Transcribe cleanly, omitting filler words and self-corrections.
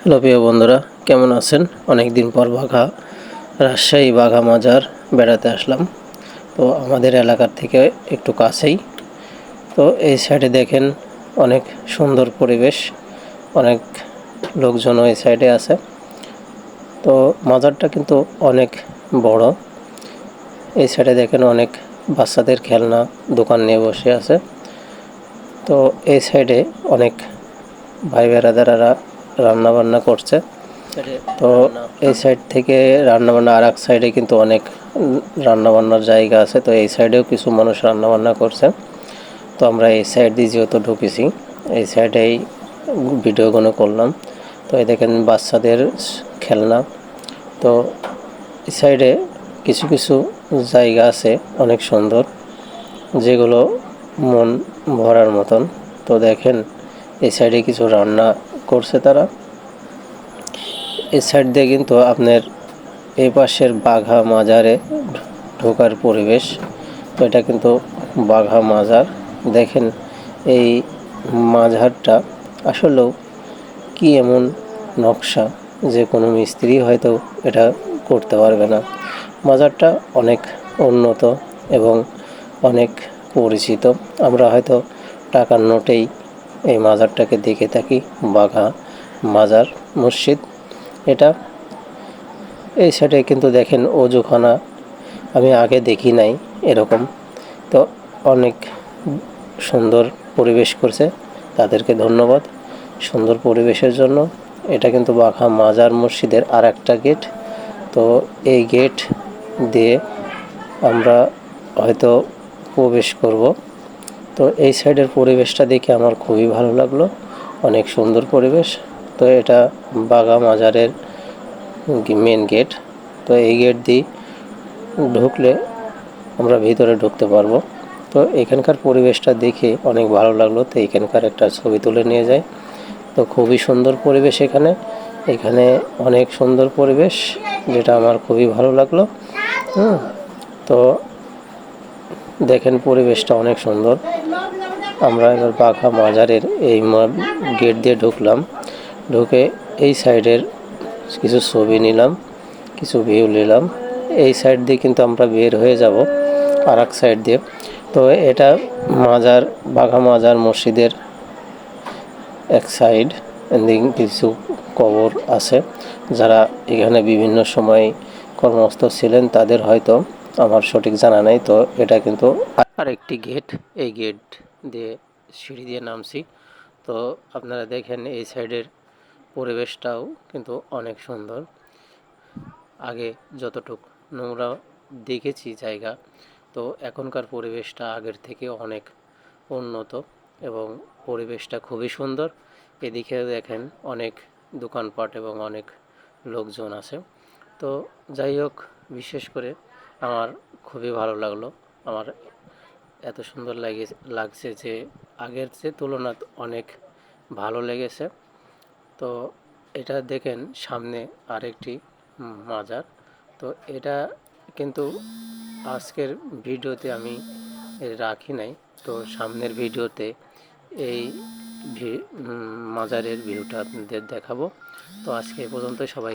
Hello প্রিয় বন্ধুরা, কেমন আছেন? অনেক দিন পর রাজশাহী বাঘা মাজার বেড়াতে আসলাম। তো আমাদের এলাকার থেকে একটু কাছেই। তো এই সাইডে দেখেন অনেক সুন্দর পরিবেশ, অনেক লোকজনও এই সাইডে আছে। তো মাজারটা কিন্তু অনেক বড়। এই সাইডে দেখেন অনেক বাচ্চাদের খেলনা দোকান নিয়ে বসে আছে। তো এই সাইডে অনেক ভাই বেড়াদারারা রান্না বান্না করছে। তো এই সাইড থেকে রান্নাবান্না আর এক সাইডে কিন্তু অনেক রান্নাবান্নার জায়গা আছে। তো এই সাইডেও কিছু মানুষ রান্নাবান্না করছে। তো আমরা এই সাইড দিয়ে যেহেতু ঢুকেছি, এই সাইডেই ভিডিওগুলো করলাম। তো এই দেখেন বাচ্চাদের খেলনা। তো এই সাইডে কিছু কিছু জায়গা আছে অনেক সুন্দর, যেগুলো মন ভরার মতন। তো দেখেন এই সাইডে কিছু রান্না করছে তারা। এই সাইড দিয়ে কিন্তু আপনার এই পাশের বাঘা মাজারে ঢোকার পরিবেশ। তো এটা কিন্তু বাঘা মাজার। দেখেন এই মাজারটা আসলেও কি এমন নকশা যে কোনো মিস্ত্রি হয়তো এটা করতে পারবে না। মাজারটা অনেক উন্নত এবং অনেক পরিচিত। আমরা হয়তো টাকার নোটেই এই মাজারটাকে দেখে থাকি, বাঘা মাজার মসজিদ এটা। এই সাইডে কিন্তু দেখেন অজুখানা আমি আগে দেখি নাই এরকম। তো অনেক সুন্দর পরিবেশ করছে, তাদেরকে ধন্যবাদ সুন্দর পরিবেশের জন্য। এটা কিন্তু বাঘা মাজার মসজিদের আর একটা গেট। তো এই গেট দিয়ে আমরা হয়তো প্রবেশ করব। তো এই সাইডের পরিবেশটা দেখে আমার খুবই ভালো লাগলো, অনেক সুন্দর পরিবেশ। তো এটা বাঘা মাজারের মেন গেট। তো এই গেট দিয়ে ঢুকলে আমরা ভিতরে ঢুকতে পারবো। তো এখানকার পরিবেশটা দেখে অনেক ভালো লাগলো। তো এখানকার একটা ছবি তুলে নিয়ে যায়। তো খুবই সুন্দর পরিবেশ এখানে। এখানে অনেক সুন্দর পরিবেশ, যেটা আমার খুবই ভালো লাগলো। তো দেখেন পরিবেশটা অনেক সুন্দর। আমরা এবার বাঘা মাজারের এই গেট দিয়ে ঢুকলাম। ঢুকে এই সাইডের কিছু ছবি নিলাম, কিছু ভিউ নিলাম। এই সাইড দিয়ে কিন্তু আমরা বের হয়ে যাব আর এক সাইড দিয়ে। তো এটা মাজার, বাঘা মাজার মসজিদের এক সাইড। কিছু কবর আছে, যারা এখানে বিভিন্ন সময় কর্মস্থ ছিলেন তাদের হয়তো আমার সঠিক জানা নাই। তো এটা কিন্তু আরেকটি গেট। এই গেট দিয়ে সিঁড়ি দিয়ে নামছি। তো আপনারা দেখেন এই সাইডের পরিবেশটাও কিন্তু অনেক সুন্দর। আগে যতটুক নোংরা দেখেছি জায়গা, তো এখনকার পরিবেশটা আগের থেকে অনেক উন্নত এবং পরিবেশটা খুবই সুন্দর। এদিকে দেখেন অনেক দোকানপাট এবং অনেক লোকজন আছে। তো যাই হোক, বিশেষ করে আমার খুবই ভালো লাগলো। আমার এত সুন্দর লাগছে যে আগের যে তুলনায় অনেক ভালো লেগেছে। তো এটা দেখেন সামনে আরেকটি মাজার। তো এটা কিন্তু আজকের ভিডিওতে আমি রাখি নাই। তো সামনের ভিডিওতে এই মাজারের ভিউটা আপনাদের দেখাবো। তো আজকে এ পর্যন্ত, সবাই